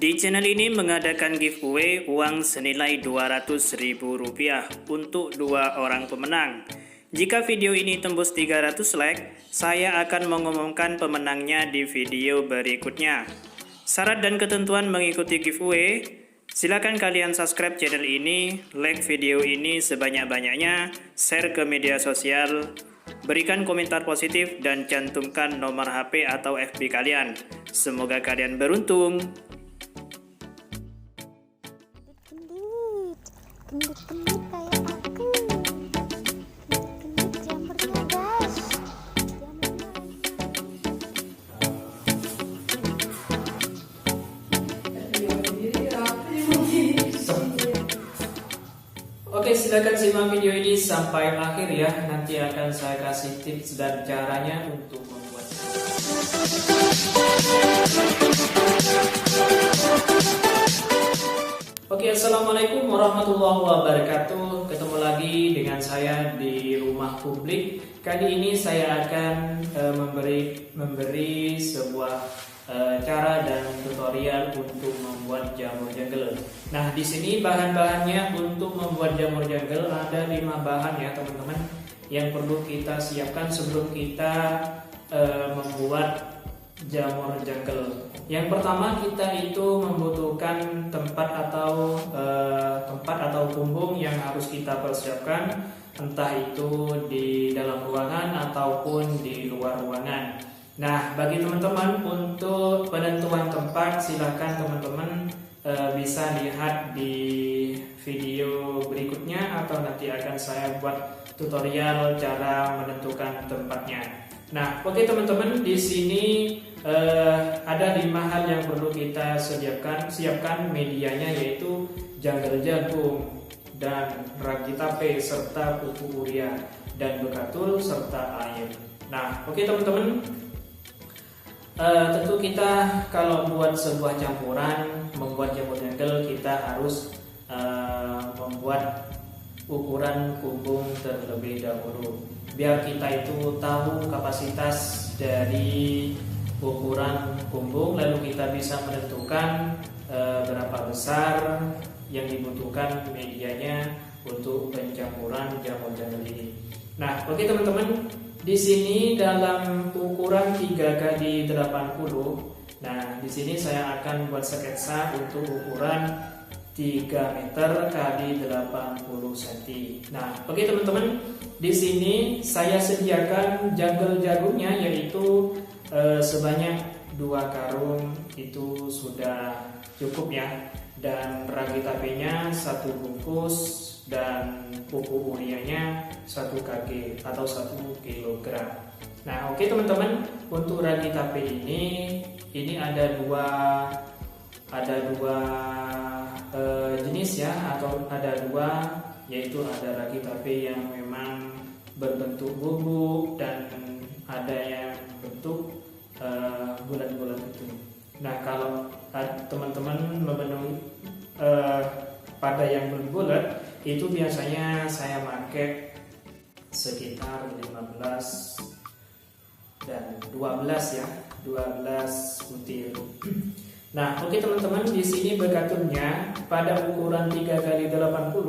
Di channel ini mengadakan giveaway uang senilai Rp200.000 untuk 2 orang pemenang. Jika video ini tembus 300 like, saya akan mengumumkan pemenangnya di video berikutnya. Syarat dan ketentuan mengikuti giveaway, silakan kalian subscribe channel ini, like video ini sebanyak-banyaknya, share ke media sosial, berikan komentar positif, dan cantumkan nomor HP atau FB kalian. Semoga kalian beruntung. Gendut kayak aku. Gendut jamurnya guys. Oke, silakan simak video ini sampai akhir ya. Nanti akan saya kasih tips dan caranya untuk membuat. Oke, assalamualaikum warahmatullahi wabarakatuh. Ketemu lagi dengan saya di rumah publik. Kali ini saya akan memberi sebuah cara dan tutorial untuk membuat jamur jungle. Nah, di sini bahan-bahannya untuk membuat jamur jungle ada 5 bahan ya teman-teman, yang perlu kita siapkan sebelum kita membuat jamur jungle. Yang pertama, kita itu membutuhkan tempat atau kumbung yang harus kita persiapkan, entah itu di dalam ruangan ataupun di luar ruangan. Nah, bagi teman-teman untuk penentuan tempat, silakan teman-teman bisa lihat di video berikutnya atau nanti akan saya buat tutorial cara menentukan tempatnya. Nah, oke teman-teman, di sini ada 5 hal yang perlu kita siapkan medianya, yaitu jungle jagung dan ragi tape serta pupuk urea dan bekatul serta air. Nah, oke teman-teman, tentu kita kalau buat sebuah campuran, membuat jamur jungle, kita harus membuat ukuran kumbung terlebih dahulu, biar kita itu tahu kapasitas dari ukuran kumbung, lalu kita bisa menentukan berapa besar yang dibutuhkan medianya untuk pencampuran jamur jungle ini. Nah, oke teman-teman, di sini dalam ukuran 3x80. Nah, di sini saya akan buat sketsa untuk ukuran 3 meter x 80 cm. Nah, oke teman-teman, di sini saya sediakan jungle jagungnya, yaitu sebanyak 2 karung, itu sudah cukup ya. Dan ragi tapenya 1 bungkus dan pupuk ureanya 1 kg atau 1 kg. Nah, oke teman-teman, untuk ragi tape ini ada dua jenis ya, atau ada 2, yaitu ada ragi tape yang memang berbentuk bubuk dan ada yang bentuk bulat-bulat itu. Nah, kalau teman-teman memenuhi pada yang bulat itu biasanya saya pakai sekitar 15 dan 12 ya, 12 butir. Nah, oke teman-teman, di sini bekatulnya pada ukuran 3x80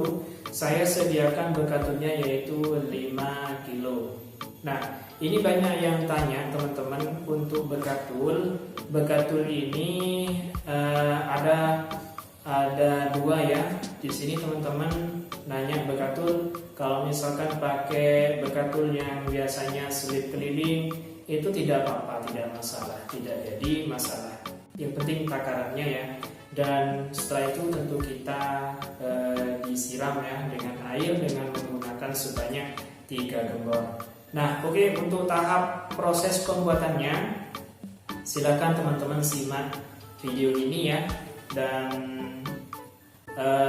saya sediakan bekatulnya yaitu 5 kilo. Nah, ini banyak yang tanya teman-teman untuk bekatul. Bekatul ini ada 2 ya. Di sini teman-teman nanya bekatul, kalau misalkan pakai bekatul yang biasanya selip keliling itu tidak apa-apa, tidak masalah, tidak jadi masalah. Yang penting takarannya ya. Dan setelah itu tentu kita disiram ya dengan air dengan menggunakan sebanyak 3 gembor. Nah, oke, untuk tahap proses pembuatannya, silakan teman-teman simak video ini ya, dan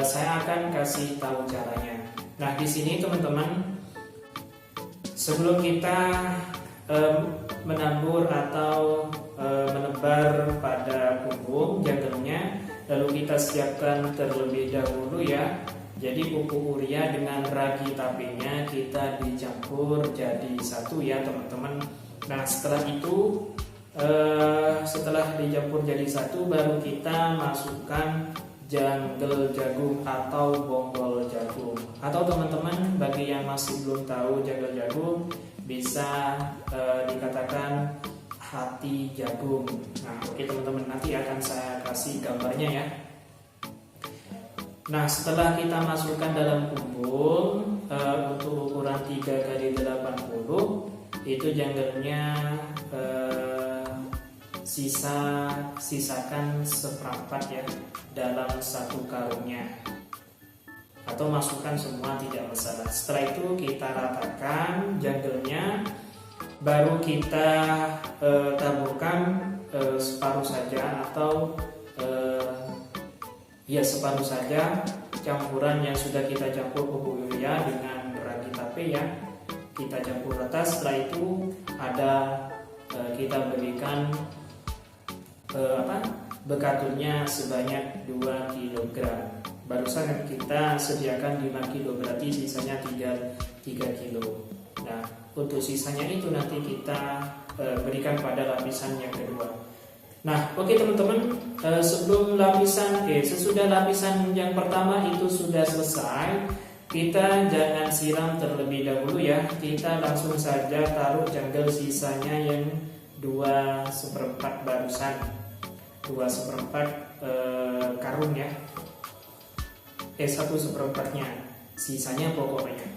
saya akan kasih tahu caranya. Nah, di sini teman-teman, sebelum kita menabur atau menebar pada kumbung jungle-nya, lalu kita siapkan terlebih dahulu ya. Jadi pupuk urea dengan ragi tapenya kita dicampur jadi satu ya teman-teman. Nah, setelah itu setelah dicampur jadi satu, baru kita masukkan janggel jagung atau bonggol jagung. Atau teman-teman bagi yang masih belum tahu janggel jagung, bisa dikatakan hati jagung. Nah, oke teman-teman, nanti akan saya kasih gambarnya ya. Nah, setelah kita masukkan dalam kumbung untuk ukuran 3x80, itu janggelnya sisakan seperempat ya dalam satu karungnya, atau masukkan semua tidak masalah. Setelah itu kita ratakan janggelnya, baru kita taburkan separuh saja, atau ya separuh saja campuran yang sudah kita campur pupuk urea dengan ragi tape ya, kita campur rata. Setelah itu kita berikan bekaturnya sebanyak 2 kg. Barusan kita sediakan 5 kg, berarti sisanya 3 kg. Nah, untuk sisanya itu nanti kita berikan pada lapisan yang kedua. Nah, oke teman-teman, sesudah lapisan yang pertama itu sudah selesai, kita jangan siram terlebih dahulu ya. Kita langsung saja taruh janggel sisanya yang 2/4 barusan, 2/4 karung ya. 1/4-nya, sisanya pokoknya.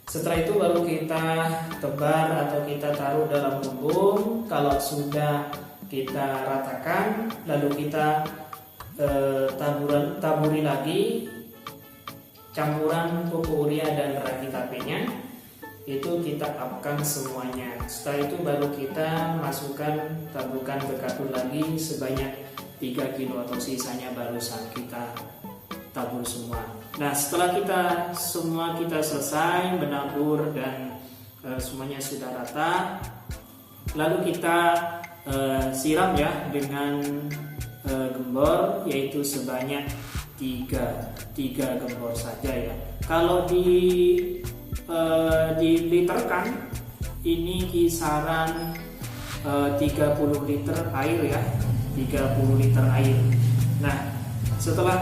Setelah itu baru kita tebar atau kita taruh dalam kumbung. Kalau sudah kita ratakan, lalu kita taburi lagi campuran pupuk urea dan ragi tapenya. Itu kita upkan semuanya. Setelah itu baru kita taburkan bekatur lagi sebanyak 3 kg, atau sisanya barusan kita tabur semua. Nah, setelah kita selesai menabur dan semuanya sudah rata, lalu kita siram ya dengan gembor, yaitu sebanyak 3 gembor saja ya. Kalau diliterkan, ini kisaran 30 liter air ya, 30 liter air. Nah, setelah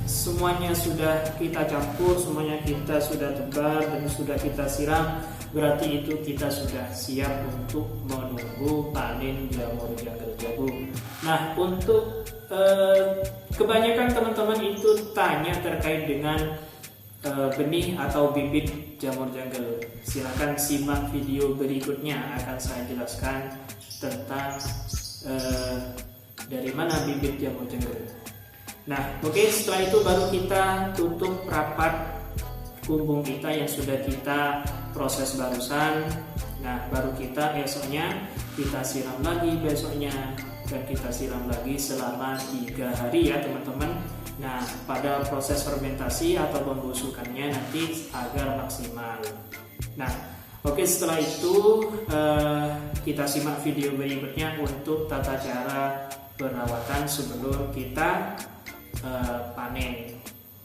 semuanya sudah kita campur, semuanya kita sudah tebar dan sudah kita siram, berarti itu kita sudah siap untuk menunggu panen jamur janggel jagung. Nah, untuk kebanyakan teman-teman itu tanya terkait dengan benih atau bibit jamur janggel. Silakan simak video berikutnya, akan saya jelaskan tentang dari mana bibit jamur janggel. Nah, oke, setelah itu baru kita tutup rapat kumbung kita yang sudah kita proses barusan. Nah, baru kita esoknya kita siram lagi, besoknya dan kita siram lagi selama 3 hari ya teman-teman. Nah, pada proses fermentasi atau pembusukannya nanti agar maksimal. Nah, oke, setelah itu kita simak video berikutnya untuk tata cara perawatan sebelum kita panen.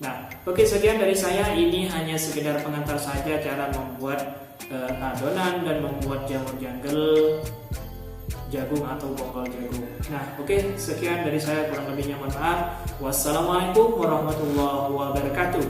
Nah, oke, sekian dari saya. Ini hanya sekedar pengantar saja cara membuat adonan dan membuat jamur janggel jagung atau bonggol jagung. Nah, oke, sekian dari saya, kurang lebihnya mohon maaf. Wassalamualaikum warahmatullahi wabarakatuh.